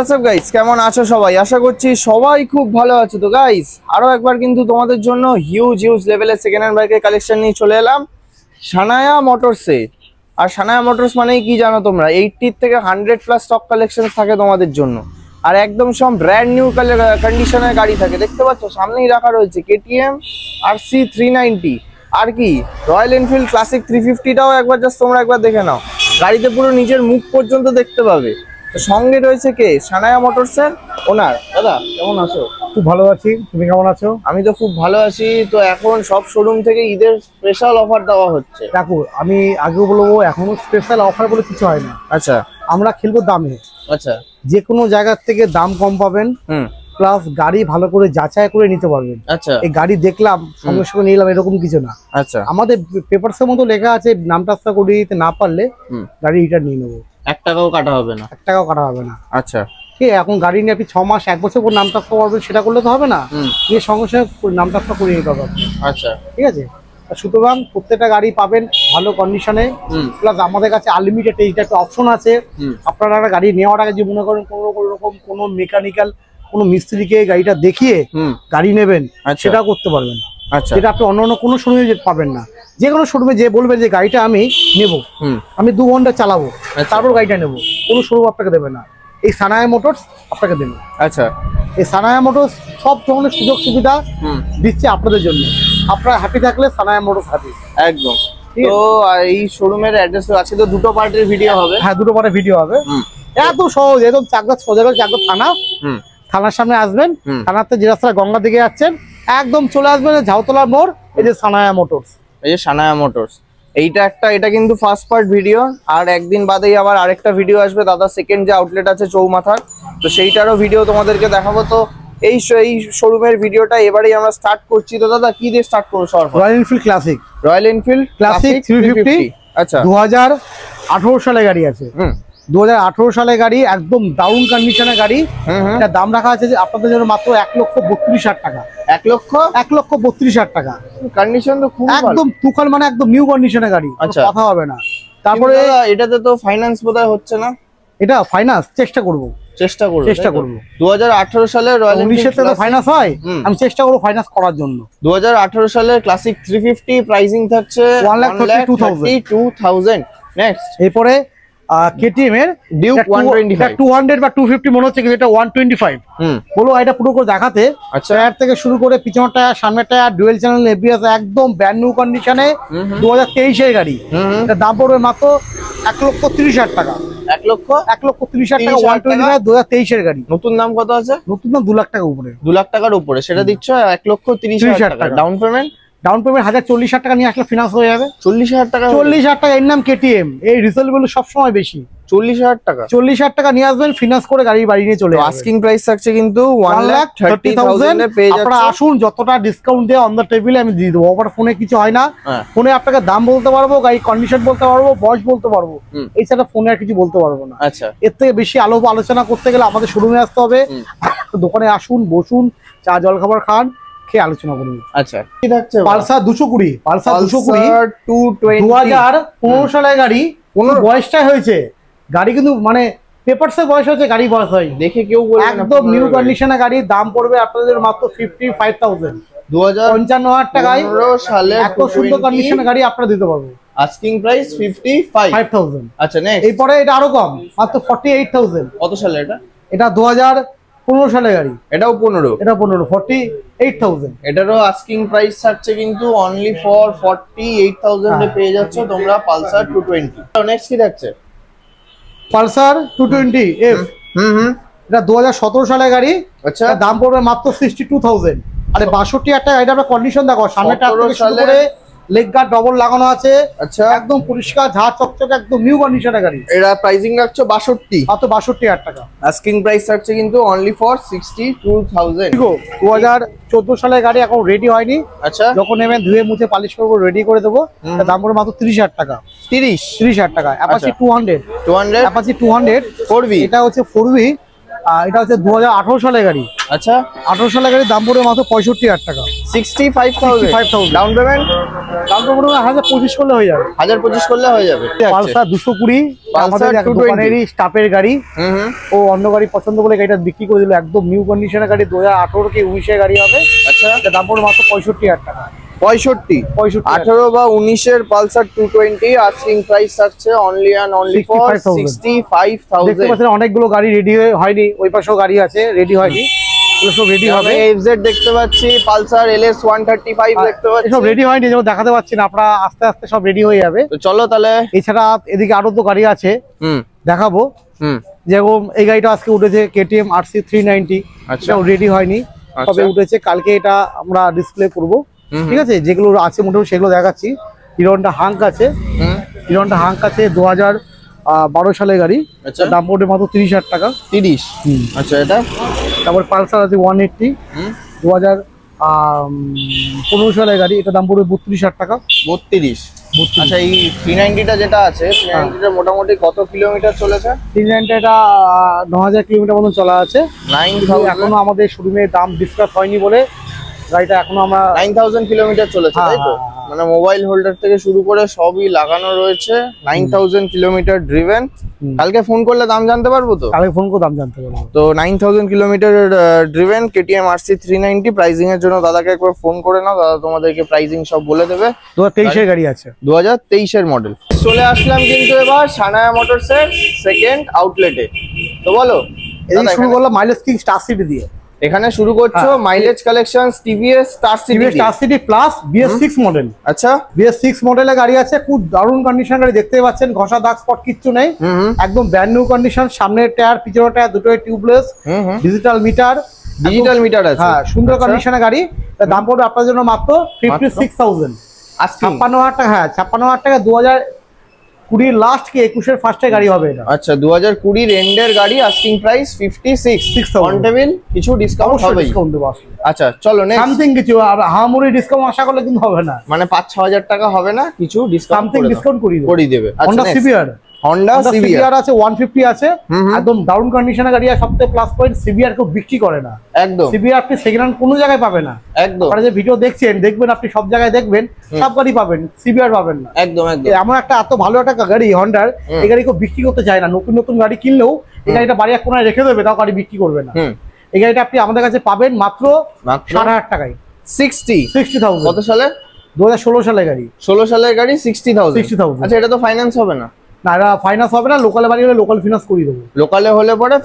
WhatsApp guys, কেমন আছো সবাই? আশা করছি সবাই খুব ভালো আছো। তো গাইস, আরো একবার কিন্তু তোমাদের জন্য হিউজ লেভেলের সেকেন্ড হ্যান্ড বাইকের কালেকশন নিয়ে চলে এলাম সানায়া মোটরসে। আর সানায়া মোটরস মানেই কি জানো তোমরা? 80 থেকে 100+ স্টক কালেকশন থাকে তোমাদের জন্য, আর একদম সব ব্র্যান্ড নিউ কন্ডিশনের গাড়ি থাকে। দেখতে পাচ্ছ সামনেই রাখা রয়েছে KTM RC 390, আর কি রয়্যাল এনফিল্ড ক্লাসিক 350টাও একবার জাস্ট তোমরা একবার দেখে নাও। গাড়িতে পুরো নিজের মুখ পর্যন্ত দেখতে পাবে। তো সঙ্গে রয়েছে কে? সানায়া মোটরসের ওনার। দাদা কেমন আছো? খুব ভালো আছি, তুমি কেমন আছো? আমি তো খুব ভালো আছি। তো এখন সব শোরুম থেকে ঈদের স্পেশাল অফার দেওয়া হচ্ছে। দেখো, আমি আগেও বলবো, এখনো স্পেশাল অফার বলে কিছু হয় না। আচ্ছা, আমরা খেলবো দামে। আচ্ছা, যে কোনো জায়গা থেকে দাম কম পাবেন, প্লাস গাড়ি ভালো করে যাচাই করে নিতে পারবেন। আচ্ছা, এই গাড়ি দেখলাম সঙ্গে সঙ্গে নিলাম এরকম কিছু না। আচ্ছা, আমাদের পেপারসের মতো লেখা আছে, নাম ট্রান্সফার করে দিতে না পারলে গাড়ি রিটার্ন নিয়ে নেবো। 1 টাকাও কাটা হবে না? 1 টাকাও কাটা হবে না। আচ্ছা, ঠিক আছে, এখন গাড়ি নিয়ে আপনি 6 মাস 1 বছর পর নাম ট্রান্সফার করবেন, সেটা করলে তো হবে না। নিয়ে সঙ্গে সঙ্গে নাম ট্রান্সফার করে নিতে হবে। আচ্ছা, ঠিক আছে, সুতরাং প্রত্যেকটা গাড়ি পাবেন ভালো কন্ডিশনে, প্লাস আমাদের কাছে আনলিমিটেড এইটা একটা অপশন আছে। আপনারা একটা গাড়ি নেওয়ার আগে যে মনে করেন কোনো মেকানিক্যাল কোনো মিস্ত্রিকে গাড়িটা দেখিয়ে গাড়ি নেবেন, সেটাও করতে পারবেন। আচ্ছা, যেটা আপনি অন্য কোনো শোরুমে পাবেন না। যে কোনো শোরুমে যে বলবেন যে গাড়িটা আমি নেব, আমি 2 ঘন্টা চালাবো, তারপর গাড়িটা নেবো, কোনো শোরুম আপনাকে দেবে না। এই সানায়া মোটরস আপনাকে দেবে। আচ্ছা, এই সানায়া মোটরস সব ধরনের সুযোগ সুবিধা দিচ্ছে আপনাদের জন্য। আপনারা হ্যাপি থাকলে সানায়া মোটরস হ্যাপি। একদম। তো এই শোরুমের অ্যাড্রেস আছে, তো দুটো পার্টের ভিডিও হবে। হ্যাঁ, দুটো পার্টের ভিডিও হবে। এত সহজ, একদম চাকদা সোজা চাকদা থানা, থানার সামনে আসবেন। থানাতে যে রাস্তা গঙ্গা দিকে যাচ্ছেন, একদম চলে আসবেন ঝাউতলার মোড়, এই যে সানায়া মোটরস। এই যে সানায়া মোটরস, এটা কিন্তু ফার্স্ট পার্ট ভিডিও। আর একদিন বাদেই আবার আরেকটা ভিডিও আসবে দাদা, সেকেন্ড যে আউটলেট আছে চৌমাথার, তো সেইটারও ভিডিও তোমাদেরকে দেখাবো। তো এই শোরুমের ভিডিওটা এবারেই আমরা স্টার্ট করছি। তো দাদা কি দিয়ে স্টার্ট করবো? Royal Enfield classic, royal Enfield classic 350। আচ্ছা, 2018 সালে গাড়ি আছে। 2018 সালে গাড়ি, একদম ডাউন কন্ডিশনের গাড়ি। এটা দাম রাখা আছে যে আপনাদের জন্য মাত্র 1,32,000 টাকা। 1,32,000 টাকা। কন্ডিশন তো খুব একদম তুখাল, মানে একদম নিউ কন্ডিশনের গাড়ি, কথা হবে না। তারপরে এটাতে তো ফাইন্যান্স বোধহয় হচ্ছে না? এটা ফাইন্যান্স চেষ্টা করব। 2018 সালে রয়্যাল এনফিল্ড তো ফাইন্যান্স হয়, আমি চেষ্টা করব ফাইন্যান্স করার জন্য। 2018 সালে ক্লাসিক 350 প্রাইসিং থাকছে 1,32,000। নেক্সট, এরপরে KTM এর ডিউক 125, 200 বা 250 মনে হচ্ছে, কিন্তু এটা 125। বলো এটা পুরো করে দেখাতে। আচ্ছা, টায়ার থেকে শুরু করে পিছনের টায়ার, সামনের টায়ার, ডুয়েল চ্যানেল ABS, একদম ব্র্যান্ড নিউ কন্ডিশনে 2023 এর গাড়ি। এটা দাম পড়বে মাত্র 1,30,000 টাকা। 1,30,000 টাকা 125 2023 এর গাড়ি। নতুন দাম কত আছে? নতুন দাম 2 লাখ টাকা উপরে। 2 লাখ টাকার উপরে সেটা দিচ্ছ 1,30,000 টাকা। ডাউন পেমেন্ট 1,40,000 টাকা নিয়ে আসলে ফিনান্স হয়ে যাবে। 40,000 টাকা? 40,000 টাকা। এর নাম KTM। এই রিসেলেবল সবসময় বেশি। 40,000 টাকা? 40,000 টাকা নিয়ে আসবেন, ফিনান্স করে গাড়ি নিয়ে চলে যাবে। আস্কিং প্রাইস থাকছে কিন্তু 1,30,000 এ পেয়ে যাচ্ছেন। আপনারা আসুন, যতটা ডিসকাউন্ট দিয়ে অন দ্য টেবিলে আমি দিয়ে দেবো। ওভার ফোনে কিছু হয় না। ফোনে আপনাকে দাম বলতে পারবো, গাড়ি কন্ডিশন বলতে পারবো, বয়স বলতে পারবো, এছাড়া ফোনে আর কিছু বলতে পারবো না। আচ্ছা, এর থেকে বেশি আলোচনা করতে গেলে আমাদের শোরুমে আসতে হবে। দোকানে আসুন, বসুন, চা জল খাবার খান, খেয়ে আলোচনা করুন। আচ্ছা, কি থাকছে? পালসার 220, পালসার 2015 সালের গাড়ি। কোন বয়সটাই হয়েছে গাড়ি, কিন্তু মানে পেপারসে বয়স হয়েছে, গাড়ি বয়স হয় দেখে কেউ বলবে না। একদম নিউ কন্ডিশনের গাড়ি। দাম পড়বে আপনাদের মাত্র 55,000। 55,000 টাকায় এত সুন্দর কন্ডিশনের গাড়ি আপনারা দিতে পারবো। Asking price 55,000। আচ্ছা, নেক্সট। এরপরে এটা আরো কম, মাত্র 48,000। কত সালে এটা? এটা 2015 সালের গাড়ি। এটাও 15? এটা 15, 48,000। এটারও আস্কিং প্রাইস থাকছে কিন্তু অনলি ফর 48,000 এ পেয়ে যাচ্ছ তোমরা পালসার 220। নেক্সট কি থাকছে? Pulsar 220F। এটা 2017 সালের গাড়ি। আচ্ছা, দাম পড়বে মাত্র 62,000। আরে 62,000 টাকা। এটা আপনার কন্ডিশন দেখো, সামনে টায়ার থেকে শুরু করে লেগ গার্ড ডবল লাগানো আছে। আচ্ছা, একদম পরিষ্কার ঝাঁ চকচকে, একদম নিউ কন্ডিশনের গাড়ি। এটা প্রাইসিং রাখছো 62, মাত্র 62,000 টাকা। আস্কিং প্রাইস থাকছে কিন্তু অনলি ফর 62,000। 2014 সালের গাড়ি, এখন রেডি হয়নি। আচ্ছা, যখন নেবেন ধুয়ে মুছে পালিশ করবো, রেডি করে দেবো। দাম পড়বে মাত্র 30,000 টাকা। 30,000 টাকা। Apache 200, Apache 200 4V। এটা হচ্ছে 4V। এটা হচ্ছে 2018 সালের গাড়ি। আচ্ছা 18 সালের গাড়ির দাম পড়বে মাত্র 65,000 টাকা। 65,000 ডাউন পেমেন্ট? দাম পড়বে 1025 করলে হয়ে যাবে। 1025 করলে হয়ে যাবে। পালসার 220 আমাদের দোকানেরই স্টাফের গাড়ি। ও অন্য গাড়ি পছন্দ করে গাড়িটা বিক্রি করে দিল, একদম নিউ কন্ডিশনের গাড়ি, 2018 কি 19 এর গাড়ি হবে। আচ্ছা এটা দাম পড়বে মাত্র 65,000 টাকা। 65 18 বা 19 এর পালসার 220 আস্কিং প্রাইস থাকছে অনলি এন্ড অনলি ফর 65,000। দেখতে পাচ্ছেন অনেকগুলো গাড়ি রেডি হয়নি, ওই পাশেও গাড়ি আছে রেডি হয়নি, এগুলো সব রেডি হবে। এফজেড দেখতে পাচ্ছি, পালসার এলএস 135 দেখতে পাচ্ছি, সব রেডি হয়নি, যেমন দেখাতে পাচ্ছি না, আপনারা আস্তে আস্তে সব রেডি হয়ে যাবে। তো চলো তাহলে। এছাড়া এদিকে আরো তো গাড়ি আছে দেখাবো, যেরকম এই গাড়িটা আজকে উঠেছে কেটিএম RC 390। আচ্ছা রেডি হয়নি, তবে উঠেছে, কালকে এটা আমরা ডিসপ্লে করবো। ঠিক আছে, যেগুলো আছে মোটামুটি সেগুলো দেখাচ্ছি। হিরো হন্ডা হাঙ্ক আছে, হিরো হন্ডা হাঙ্ক আছে 2012 সালের গাড়ি, দাম পড়বে মাত্র 30,000 টাকা। 30? আচ্ছা এটা। তারপর পালসার আছে 180 2015 সালের গাড়ি, এটা দাম পড়বে 32,000 টাকা। 32? আচ্ছা এই 390টা যেটা আছে, 390টা মোটামুটি কত কিলোমিটার চলেছে? 390 এটা 9000 কিলোমিটার মতন চলা আছে। 9000 এখনো আমাদের শোরুমে দাম ডিসকাস হয়নি বলে গাড়িটা এখন আমরা 9000 কিলোমিটার চলেছে, তাই তো? মানে মোবাইল হোল্ডার থেকে শুরু করে সবই লাগানো রয়েছে, 9000 কিলোমিটার ড্রিভেন। কালকে ফোন করলে দাম জানতে পারবো তো? কালকে ফোন করে দাম জানতে পারবো। তো 9000 kilometre driven KTM RC 390। Pricing এর জন্য দাদাকে একবার ফোন করে নাও, দাদা তোমাদেরকে প্রাইসিং সব বলে দেবে। 2023 এর গাড়ি আছে, 2023 এর মডেল। চলে আসলাম কিন্তু এবার সানায়া মোটরসের সেকেন্ড আউটলেটে। তো বলো, এই শুরু করলাম মাইলেজ কিং স্টার সিটি দিয়ে। এখানে শুরু করছো mileage collection TVS star city plus BS6 model. আচ্ছা BS6 মডেলের গাড়ি আছে, খুব দারুণ কন্ডিশন গাড়ি, দেখতে পাচ্ছেন ঘষা দাগ স্পট কিচ্ছু নেই, একদম ব্র্যান্ড নিউ কন্ডিশন। সামনের টায়ার পিছনের টায়ার দুটোই টিউবলেস, ডিজিটাল মিটার আছে। হ্যাঁ সুন্দর কন্ডিশনের গাড়ি, দাম পড়বে আপনার জন্য মাত্র 56,000। 56,000 টাকা। হ্যাঁ 56,000 টাকা। 2020 লাস্ট কি 21 এর ফার্স্টে গাড়ি হবে এটা। আচ্ছা 2020 এন্ডের গাড়ি, আস্কিং প্রাইস 56,000। অন টেবিল কিছু ডিসকাউন্ট হবে? ডিসকাউন্ট দেব। আচ্ছা চলো নেক্সট। সামথিং কিছু হামুরি ডিসকাউন্ট আশা করলে কিন্তু হবে না, মানে 5-6 টাকা হবে না, কিছু ডিসকাউন্ট সামথিং ডিসকাউন্ট করে দেবে। Honda CBR, Honda CBR আছে 150 আছে, একদম দারুণ কন্ডিশনের গাড়ি। আর সবথেকে প্লাস পয়েন্ট CBR কেউ বিক্রি করে না, একদম। CBR আপনি সেকেন্ড হ্যান্ড কোনো জায়গায় পাবেন না, একদম। আপনারা যে ভিডিও দেখছেন দেখবেন, আপনি সব জায়গায় দেখবেন, সব গাড়ি পাবেন, CBR পাবেন না, একদম একদম। এমন একটা এত ভালো একটা গাড়ি হন্ডার, এই গাড়ি কেউ বিক্রি করতে চায় না। নতুন নতুন গাড়ি কিনলেও এই গাড়িটা বাড়ি এক কোনায় রেখে দেবে, তাও গাড়ি বিক্রি করবে না। এই গাড়িটা আপনি আমাদের কাছে পাবেন মাত্র 60,000 টাকায়। 60,000। কত সালে? 2016 সালের গাড়ি। 16 সালের গাড়ি 60,000। আচ্ছা এটা তো ফাইন্যান্স হবে না? না এটা ফাইন্যান্স হবে না, লোকালে বাড়ি হলে লোকাল ফিনান্স করে দেবো। লোকালে হলে পরে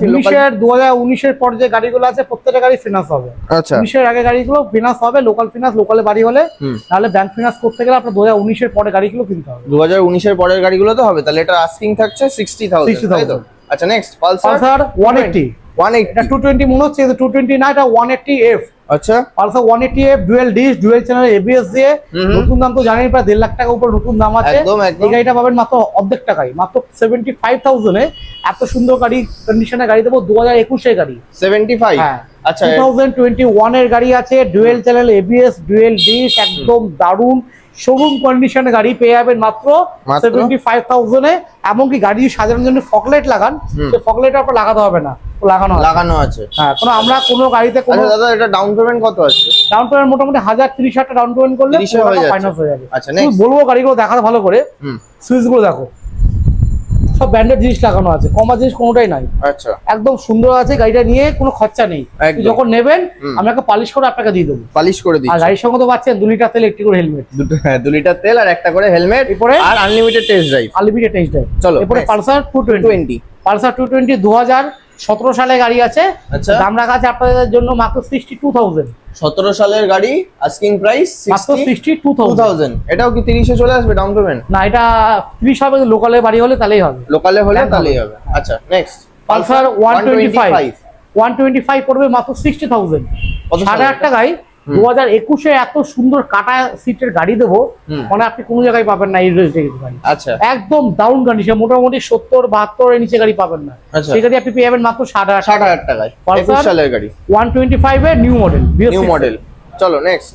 2019 এর পর যে গাড়িগুলো আছে প্রত্যেকটা গাড়ি ফিনান্স হবে। আচ্ছা 19 এর আগে গাড়িগুলো ফিনান্স হবে, লোকাল ফিনান্স, লোকালে বাড়ি হলে। তাহলে ব্যাংক ফিনান্স করতে গেলে আপনার 2019 এর পরে গাড়িগুলো কিনতে হবে। 2019 এর পরের গাড়িগুলো তো হবে, তাহলে এটা আস্কিং থাকছে 60,000। আচ্ছা নেক্সট পালসার 180। এটা 220 মনে হচ্ছে, 220 না, এটা 180F। আচ্ছা Pulsar 180F dual dish, dual channel ABS দিয়ে, নতুন দাম তো জানেন, প্রায় 1.5 লাখ টাকা উপর নতুন দাম আছে। এই গাড়িটা পাবেন মাত্র অর্ধেক টাকায়, মাত্র 75,000 এ। এত সুন্দর গাড়ি কন্ডিশনের গাড়ি দেবো। 2021 এর গাড়ি 75। হ্যাঁ আচ্ছা 2021 এর গাড়ি আছে, dual channel ABS, dual dish, একদম দারুণ শোরুম কন্ডিশনের গাড়ি পেয়ে যাবেন মাত্র 75,000 এ। এমনকি গাড়ি সাজানোর জন্য ফকলাইট লাগান, তো ফকলাইট আপনার লাগাতে হবে না, লাগানো আছে। হ্যাঁ আমরা কোনো গাড়িতে কোনো। দাদা এটা ডাউন পেমেন্ট কত আছে? ডাউন পেমেন্ট মোটামুটি 1030 টাকা ডাউন পেমেন্ট করলে ফাইনান্স হয়ে যাবে। আচ্ছা নেক্সট বলবো গাড়িগুলো দেখাতে ভালো করে, সুইচ গুলো দেখো, সব ব্র্যান্ডেড জিনিস লাগানো আছে, কমা জিনিস কোনোটাই নাই। আচ্ছা একদম সুন্দর আছে, গাড়িটা নিয়ে কোনো খরচা নেই। যখন নেবেন আমি একটা পালিশ করে আপনাকে দিয়ে দেবো, পালিশ করে দিই। আর গাড়ির সঙ্গে তো পাচ্ছেন 2 লিটার তেল, একটি করে হেলমেট, 2 লিটার তেল আর একটা করে হেলমেট, এরপরে আর unlimited test drive. Unlimited test drive. চলো এরপরে পালসার 220। পালসার 220 2017 সালে গাড়ি আছে। আচ্ছা দাম রাখা আছে আপনাদের জন্য মাত্র 62,000। 17 সালের গাড়ি, আস্কিং প্রাইস মাত্র 62,000। এটাও কি 30 এ চলে আসবে ডাউন পেমেন্ট? না এটা 30 হবে, লোকালে বাড়ি হলে তাহলেই হবে, লোকালে হলে তাহলেই হবে। আচ্ছা নেক্সট পালসার 125 পড়বে মাত্র 60,000। 8,500 টাকায় 2021 এ এত সুন্দর কাটা সিটের গাড়ি দেবো, মানে আপনি কোনো জায়গায় পাবেন না এই রেঞ্জের গাড়ি। আচ্ছা একদম ডাউন কন্ডিশন, মোটামুটি 70-72 এর নিচে গাড়ি পাবেন না। সেই গাড়ি আপনি পেয়ে যাবেন মাত্র 60,000 টাকায়। 21 সালের গাড়ি 125 এর নিউ মডেল। চলো নেক্সট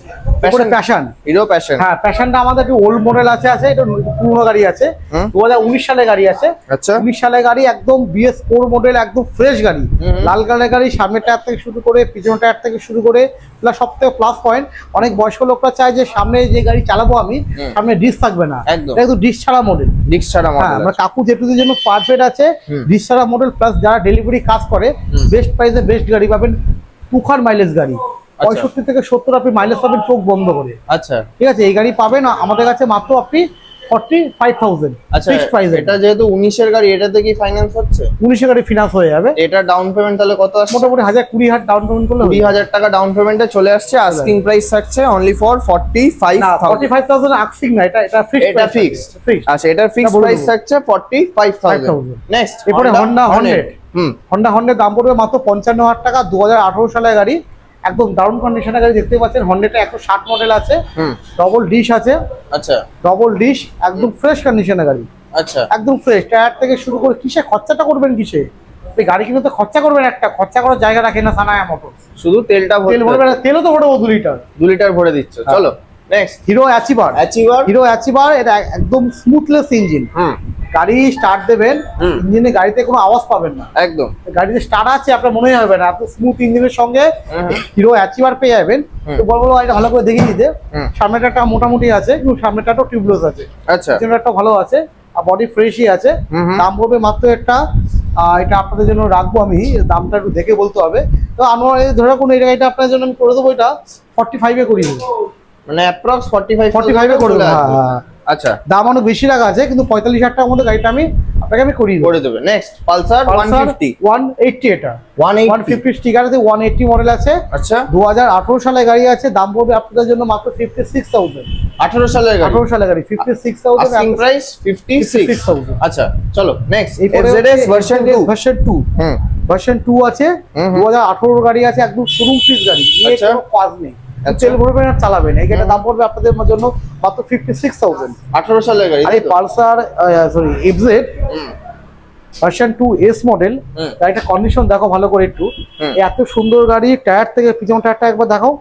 প্যাশন, হিরো প্যাশন। হ্যাঁ প্যাশনটা আমাদের একটু ওল্ড মডেল আছে, এটা পুরনো গাড়ি আছে, 2019 সালে গাড়ি আছে। আচ্ছা 19 সালে গাড়ি, একদম BS4 মডেল, একদম ফ্রেশ গাড়ি, লাল কালারের গাড়ি। সামনের টায়ার থেকে শুরু করে পিছনের টায়ার থেকে শুরু করে প্লাস সব থেকে প্লাস পয়েন্ট, অনেক বয়স্ক লোকরা চায় যে সামনে যে গাড়ি চালাবো আমি সামনে ডিস্ক থাকবে না, একদম ডিস্ক ছাড়া মডেল, ডিস্ক ছাড়া মডেল। আমরা কাকু জেঠুদের জন্য পারফেক্ট আছে ডিস্ক ছাড়া মডেল। প্লাস যারা ডেলিভারি কাজ করে বেস্ট প্রাইসে বেস্ট গাড়ি পাবেন, 2 খান মাইলেজ গাড়ি, 65 থেকে 70 আপনি মাইলেজ পাবেন চোখ বন্ধ করে। আচ্ছা ঠিক আছে, এই গাড়ি পাবেন আমাদের কাছে মাত্র আপনি 45,000 ফিক্সড প্রাইস। এটা যেহেতু 19 এর গাড়ি, এটাতে কি ফাইন্যান্স হচ্ছে? 19 এর গাড়ি ফিনান্স হয়ে যাবে। এটা ডাউন পেমেন্ট তাহলে কত আসছে? মোটামুটি 20,000 ডাউন পেমেন্ট করলে 20,000 টাকা ডাউন পেমেন্টে চলে আসছে। আস্কিং প্রাইস থাকছে অনলি ফর 45,000 আস্কিং না, এটা ফিক্সড, এটা ফিক্সড। আচ্ছা এটার ফিক্সড প্রাইস থাকছে 45,000। নেক্সট এরপরে Honda Honda দাম পড়বে মাত্র 55,000 টাকা, 2018 সালের গাড়ি, একদম দারুণ কন্ডিশনের গাড়ি দেখতে পাচ্ছেন। হন্ডাটা 160 মডেল আছে, ডবল ডিশ আছে। আচ্ছা ডবল ডিশ, একদম ফ্রেশ কন্ডিশনের গাড়ি, আচ্ছা একদম ফ্রেশ। টায়ার থেকে শুরু করে কিসে খরচাটা করবেন, কিসে এই গাড়ি কিনে তো খরচা করবেন, একটা খরচা করার জায়গা রাখে না সানায়া মোটর, শুধু তেলটা তেল ভরবে না, তেলও তো ভরবো 2 লিটার, 2 লিটার ভরে দিচ্ছ। চলো next hero achiever. Hero achiever, এটা একদম স্মুথলেস ইঞ্জিন, গাড়ি স্টার্ট দেবেন ইঞ্জিনে গাড়িতে কোনো আওয়াজ পাবেন না, একদম গাড়িতে স্টার্ট আছে আপনার মনে হবে না, এত স্মুথ ইঞ্জিনের সঙ্গে হিরো অ্যাচিভার পেয়ে যাবেন। তো বলবো এটা ভালো করে দেখিয়ে দিতে, সামনেটা মোটামুটি আছে কিন্তু সামনেটাও টিউবলেস আছে, আচ্ছা পিছনেরটা ভালো আছে, আর বডি ফ্রেশই আছে। দাম পড়বে মাত্র একটা, এটা আপনাদের জন্য রাখবো আমি, দামটা একটু দেখে বলতে হবে। তো আমার ধরে রাখুন এই গাড়িটা আপনার জন্য আমি করে দেবো, এটা 45 এ করিয়ে দেবো, মানে অ্যাপ্রক্স 45 এ করে দেবো। আচ্ছা দাম অনেক বেশি রাখা আছে কিন্তু 45,000 টাকার মধ্যে গাড়িটা আমি আপনাকে আমি করে দেবো। নেক্সট পালসার 180, এটা 150 স্টিকার আছে, 180 মডেল আছে। আচ্ছা 2018 সালে গাড়ি আছে, দাম পড়বে আপনাদের জন্য মাত্র 56,000। 18 সালের গাড়ি 56,000, আস্কিং প্রাইস 56,000। আচ্ছা চলো নেক্সট এফজেডএস ভার্সন 2 আছে, 2018 গাড়ি আছে, একদম শোরুম ফিস গাড়ি, নিয়ে কোনো কাজ নেই, তেল ভরবেন আর চালাবেন। এই গাড়িটার দাম পড়বে আপনাদের জন্য মাত্র 56,000। 18 সালের গাড়ি। আর এই Pulsar sorry FZ version 2 S model, গাড়িটা কন্ডিশন দেখো ভালো করে একটু, এত সুন্দর গাড়ি। টায়ার থেকে পিছনের টায়ারটা একবার দেখাও,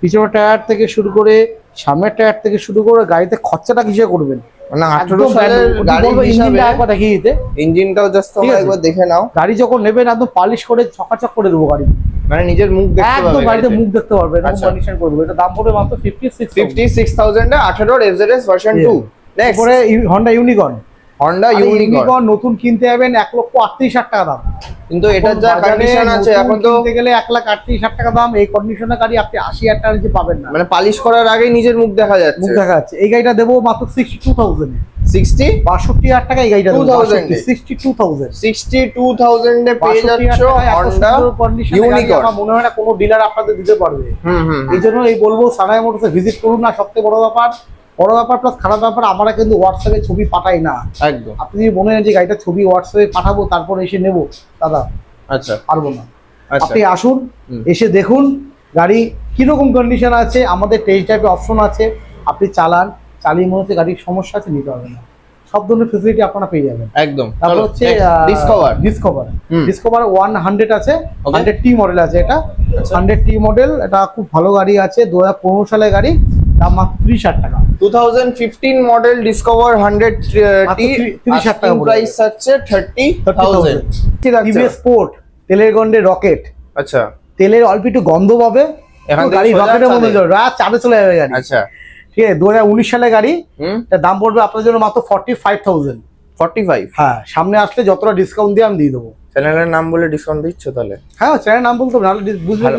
পিছনের টায়ার থেকে শুরু করে সামনের টায়ার থেকে শুরু করে গাড়িতে খরচাটা কিসে করবেন, মানে 18 সালের গাড়ি হিসাবে একবার দেখিয়ে দিতে, ইঞ্জিনটাও জাস্ট তোমরা একবার দেখে নাও। গাড়ি যখন নেবেন একদম পালিশ করে চকাচক করে দেবো গাড়ি, মানে নিজের মুখ দেখতে পারবে, একদম গাড়িতে মুখ দেখতে পারবে, এরকম কন্ডিশন করে দেবো। এটা দাম পড়বে মাত্র 56,000 এ 18 এফজেডএস ভার্সন 2। নেক্সট পরে Honda Unicorn নতুন কিনতে যাবেন 1,38,000 টাকা দাম, কিন্তু এটার যা কন্ডিশন আছে এখন তো কিনতে গেলে 1,38,000 টাকা দাম। এই কন্ডিশনের গাড়ি আপনি 80,000 টাকা নিচে পাবেন না, মানে পালিশ করার আগে নিজের মুখ দেখা যাচ্ছে, মুখ দেখা যাচ্ছে। এই গাড়িটা দেবো মাত্র 62,000 এ, 62,000 টাকা। এই গাড়িটা 62,000 এ পেয়ে যাচ্ছ Honda Unicorn। আমার মনে হয় না কোনো ডিলার আপনাদের দিতে পারবে। এই জন্য এই বলবো সানায়া মোটরসে ভিজিট করুন। না সবথেকে বড় ব্যাপার প্লাস খারাপ ব্যাপার, আমরা কিন্তু হোয়াটসঅ্যাপে ছবি পাঠাই না, একদম। আপনি যদি মনে হয় যে গাড়িটা ছবি হোয়াটসঅ্যাপে পাঠাবো তারপর এসে নেবো, দাদা আচ্ছা পারবো না। আপনি আসুন, এসে দেখুন গাড়ি কিরকম কন্ডিশন আছে, আমাদের টেস্ট ড্রাইভের অপশন আছে, আপনি চালান, চালিয়ে মনে হচ্ছে গাড়ির সমস্যা আছে, নিতে হবে না, সব ধরনের ফেসিলিটি আপনারা পেয়ে যাবেন, একদম। তারপর হচ্ছে ডিসকভার 100 আছে, 100T মডেল আছে, এটা 100T মডেল, এটা খুব ভালো গাড়ি আছে, 2015 সালের গাড়ি, দাম মাত্র 30,000 টাকা। 2015 মডেল ডিসকভার 100T 30,000 টাকা, প্রাইস আছে 30,000। টিভিএস স্পোর্ট তেলের গন্ধে রকেট, আচ্ছা তেলের অল্প একটু গন্ধ পাবে, এখন গাড়ি রকেটের মধ্যে রাত চাঁদে চলে যাবে গাড়ি, আচ্ছা ঠিক আছে। 2019 সালের গাড়ি, এর দাম পড়বে আপনাদের জন্য মাত্র 45,000। 45? হ্যাঁ, সামনে আসলে যতটা ডিসকাউন্ট দিয়ে আমি দিয়ে দেবো। চ্যানেলের নাম বলে ডিসকাউন্ট দিচ্ছ তাহলে? হ্যাঁ, চ্যানেলের নাম বলতে ভালো বুঝবেন,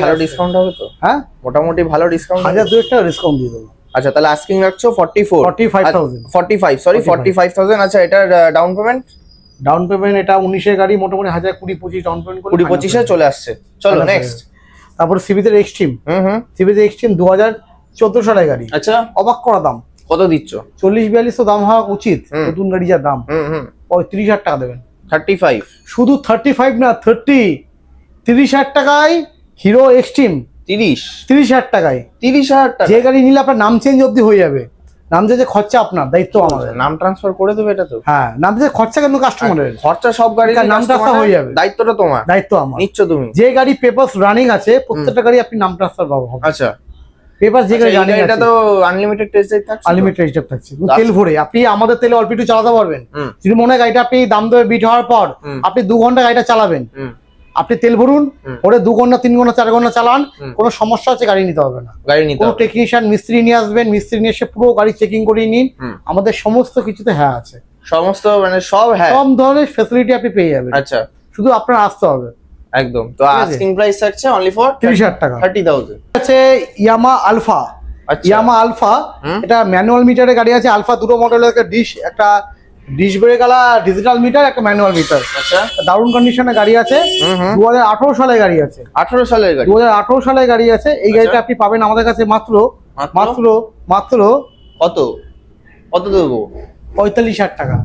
ভালো ডিসকাউন্ট হবে তো? হ্যাঁ, মোটামুটি ভালো ডিসকাউন্ট, 1,000-2,000 টাকা ডিসকাউন্ট দিয়ে দেবো। আচ্ছা, তাহলে আস্কিং রাখছো 45,000। আচ্ছা, এটার ডাউন পেমেন্ট এটা 19 এর গাড়ি, মোটামুটি 1,020-25 ডাউন পেমেন্ট করে 20-25 এ চলে আসছে। চলো নেক্সট। তারপর সিবিজের এক্সট্রিম, 2014 সালের গাড়ি, আচ্ছা অবাক করা দাম। কত দিচ্ছ? 40-42 তো দাম হওয়া উচিত, নতুন গাড়ি যা দাম। 30,000 টাকা দেবেন। 35? শুধু 35 না, 30,000 টাকায় হিরো এক্সট্রিম। 30,000 টাকায়? 30,000 টাকা যে গাড়ি নিলে আপনার নাম চেঞ্জ অবধি হয়ে যাবে। নাম যে খরচা আপনার, দায়িত্ব আমাদের। নাম ট্রান্সফার করে দেবে এটা তো? হ্যাঁ, নাম যে খরচা কেন কাস্টমারের, খরচা সব গাড়ি নাম ট্রান্সফার হয়ে যাবে, দায়িত্বটা তোমার, দায়িত্ব আমার। নিচ্ছ তুমি যে গাড়ি পেপারস রানিং আছে প্রত্যেকটা গাড়ি আপনি নাম ট্রান্সফার পাবো। আচ্ছা, পেপার যে গাড়ি রানিং আছে এটা তো আনলিমিটেড টেস্ট ড্রাইভ থাকছে, আনলিমিটেড টেস্ট ড্রাইভ থাকছে, তেল ভরে আপনি আমাদের তেলে অল্প একটু চালাতে পারবেন। যদি মনে হয় গাড়িটা আপনি দাম দেবে বিট হওয়ার পর আপনি 2 ঘন্টা গাড়িটা চালাবেন, আপনি তেল ভরুন, ওরে 2 ঘন্টা 3 ঘন্টা 4 ঘন্টা চালান, কোনো সমস্যা হচ্ছে গাড়ি নিতে হবে না। গাড়ি নিতে কোনো টেকনিশিয়ান মিস্ত্রি নিয়ে আসবেন, মিস্ত্রি নিয়ে এসে পুরো গাড়ি চেকিং করে নিন, আমাদের সমস্ত কিছুতে হ্যাঁ আছে, সমস্ত মানে সব হ্যাঁ সব ধরনের ফ্যাসিলিটি আপনি পেয়ে যাবেন। আচ্ছা, শুধু আপনার আসতে হবে একদম। তো আস্কিং প্রাইস থাকছে অনলি ফর 30,000 টাকা। 30,000 আছে ইয়ামা আলফা। ইয়ামা আলফা এটা ম্যানুয়াল মিটারের গাড়ি আছে। আলফা দুটো মডেলের, একটা ডিশ ব্রেক আলা ডিজিটাল মিটার, একটা ম্যানুয়াল মিটার। আচ্ছা, দারুণ কন্ডিশনের গাড়ি আছে, 2018 সালের গাড়ি আছে। 18 সালের গাড়ি, 2018 সালের গাড়ি আছে। এই গাড়িটা আপনি পাবেন আমাদের কাছে মাত্র মাত্র মাত্র কত কত দেবো? 45,000 টাকা।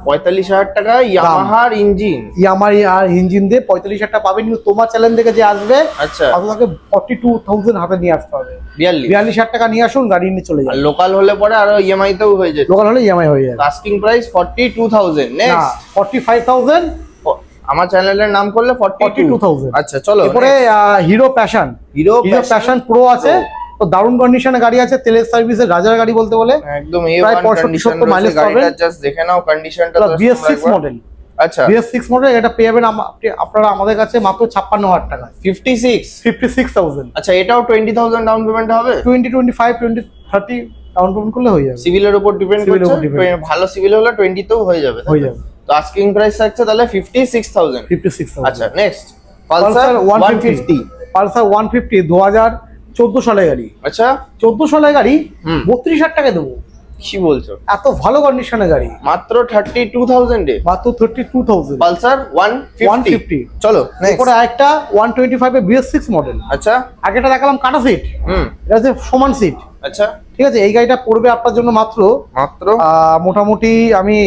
45,000 টাকা ইয়ামাহার ইঞ্জিন, ইয়ামার আর ইঞ্জিন দিয়ে 45,000 টাকা পাবেন। কিন্তু তোমার চ্যানেল থেকে যে আসবে আচ্ছা, আপনাকে 42,000 হাতে নিয়ে আসতে হবে। 42,000 টাকা নিয়ে আসুন, গাড়ি নিয়ে চলে যাবে। লোকাল হলে পরে আরো ইএমআই তেও হয়ে যাবে, লোকাল হলে ইএমআই হয়ে যাবে। Asking price 42,000, next 45,000। আমার চ্যানেলের নাম করলে 42,000। আচ্ছা চলো, এরপরে hero passion, hero passion pro আছে। তো দারুণ কন্ডিশনে গাড়ি আছে, তেলের সার্ভিসের রাজার গাড়ি বলতে বলে, একদম প্রায় 65-70 মাইলেজ পাবেন। গাড়িটা জাস্ট দেখে নাও কন্ডিশনটা। BS6 model. আচ্ছা, BS6 মডেল এটা পেয়ে যাবেন আপনারা আমাদের কাছে মাত্র 56,000 টাকা। 56,000। আচ্ছা, এটাও 20,000 ডাউন পেমেন্ট হবে? 20, 25, 20, 30 ডাউন পেমেন্ট করলে হয়ে যাবে। সিভিলের উপর ডিপেন্ড করছে, ভালো সিভিল হলে 20 তেও হয়ে যাবে। তো আস্কিং প্রাইস থাকছে তাহলে 56,000। 56,000। আচ্ছা, নেক্সট পালসার 150। পালসার 150 2014 সালের গাড়ি। আচ্ছা, 14 সালের গাড়ি 32,000 টাকা দেবো। কি বলছো? এত ভালো কন্ডিশনের গাড়ি মাত্র 32,000 এ? মাত্র 32,000 পালসার 150। চলো এরপরে আরেকটা 125 এর BS6 মডেল। আচ্ছা, আগেটা দেখালাম কাটা সিট, এটা হচ্ছে সমান সিট। আচ্ছা, ঠিক আছে, এই গাড়িটা পড়বে আপনার জন্য মাত্র মোটামুটি আমি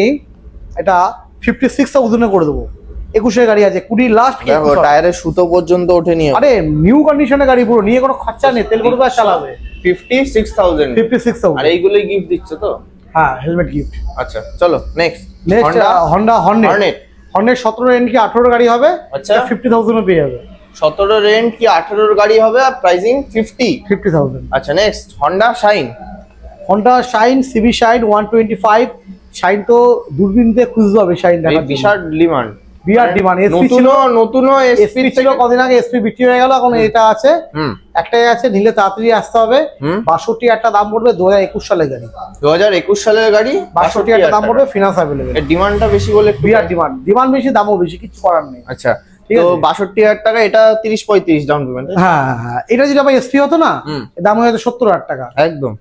এটা 56,000 এ করে দেবো। 21 এর গাড়ি আছে, 20 লাস্ট, টায়ারের সুতো পর্যন্ত ওঠেনি। আরে নিউ কন্ডিশনের গাড়ি, পুরো নিয়ে কোনো খরচা নেই, তেল ভরবে আর চালাবে। 56,000। 56,000। আর এইগুলোই গিফট দিচ্ছ তো? হ্যাঁ, হেলমেট গিফট। আচ্ছা চলো নেক্সট হন্ডা হর্নেট 17 রেন্ট কি 18 গাড়ি হবে। আচ্ছা, 50,000 এ পেয়ে যাবে। 17 রেন্ট কি 18 গাড়ি হবে আর প্রাইসিং 50,000। আচ্ছা, next Honda Shine CB Shine 125। Shine তো দূরবীন দিয়ে খুঁজতে হবে, শাইন দেখা বিশাল ডিমান্ড, বিরাট ডিমান্ড। নতুন এসপি ছিল কদিন আগে, এসপি বিক্রি হয়ে গেল, এখন এটা আছে, একটাই আছে, নিলে তাড়াতাড়ি আসতে হবে। 62 একটা দাম পড়বে, 2021 সালের গাড়ি। 2021 সালের গাড়ি, 62 একটা দাম পড়বে, ফিনান্স অ্যাভেলেবল। এর ডিমান্ডটা বেশি বলে, বিরাট ডিমান্ড বেশি, দামও বেশি, কিছু করার নেই। আচ্ছা, তো 62,000 টাকা, এটা 30-35 ডাউন পেমেন্ট। হ্যাঁ, এটা যদি আবার এসপি হতো না, দাম হয়ে যেত 70,000 টাকা একদম।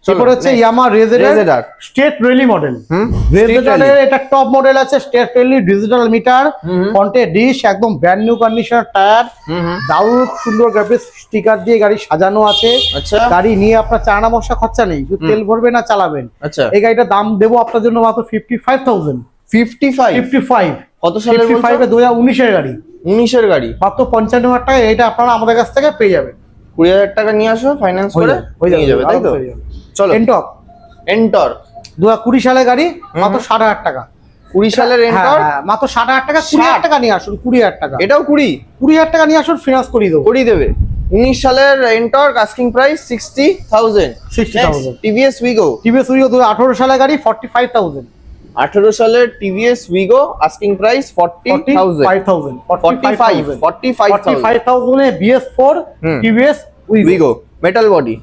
এরপর হচ্ছে ইয়ামা রেজেডার স্টেট রেলি মডেল। রেজেডারের এটা টপ মডেল আছে, স্টেট রেলি ডিজিটাল মিটার, ফ্রন্টে ডিশ, একদম ব্র্যান্ড নিউ কন্ডিশনার টায়ার, দারুণ সুন্দর গ্রাফিক্স, স্টিকার দিয়ে গাড়ি সাজানো আছে। আচ্ছা, গাড়ি নিয়ে আপনার চালানো বসা খরচা নেই, শুধু তেল ভরবেন না চালাবেন। আচ্ছা, এই গাড়িটার দাম দেবো আপনার জন্য মাত্র 55,000। 55 কত সালের? 55 2019 এর গাড়ি। 19 এর গাড়ি, মাত্র 55,000 টাকা। এটা আপনারা আমাদের কাছ থেকে পেয়ে যাবেন। 20,000 টাকা নিয়ে আসো, ফাইন্যান্স করে নিয়ে যাবে, তাই তো? চলো, এন্টর্ক 2020 সালের গাড়ি, মাত্র 60,000 টাকা। 20 সালের এন্টর্ক মাত্র 60,000 টাকা। 20,000 টাকা নিয়ে আসুন, 20,000 টাকা। এটাও 20,000 টাকা নিয়ে আসুন, ফিনান্স করিয়ে দেবে। 19 সালের Ntorq, asking price 60,000। TVS Wego 2018 সালের গাড়ি, 45,000। 18 সালের TVS Wego, asking price 45,000। 45,000 BS4 TVS Wego, metal body.